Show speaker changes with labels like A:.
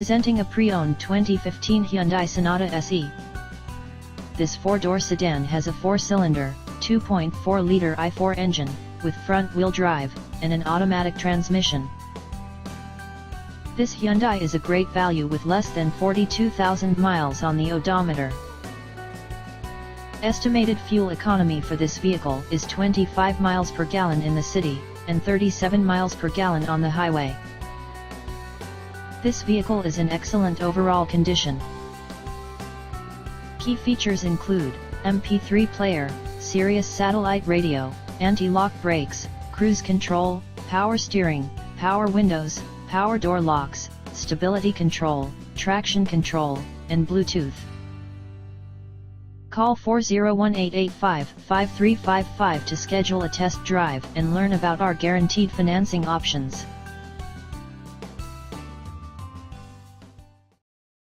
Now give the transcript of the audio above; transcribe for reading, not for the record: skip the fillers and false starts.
A: Presenting a pre-owned 2015 Hyundai Sonata SE. This four-door sedan has a four-cylinder, 2.4-liter i4 engine, with front-wheel drive, and an automatic transmission. This Hyundai is a great value with less than 42,000 miles on the odometer. Estimated fuel economy for this vehicle is 25 miles per gallon in the city, and 37 miles per gallon on the highway. This vehicle is in excellent overall condition. Key features include MP3 player, Sirius satellite radio, anti-lock brakes, cruise control, power steering, power windows, power door locks, stability control, traction control, and Bluetooth. Call 401-885-5355 to schedule a test drive and learn about our guaranteed financing options.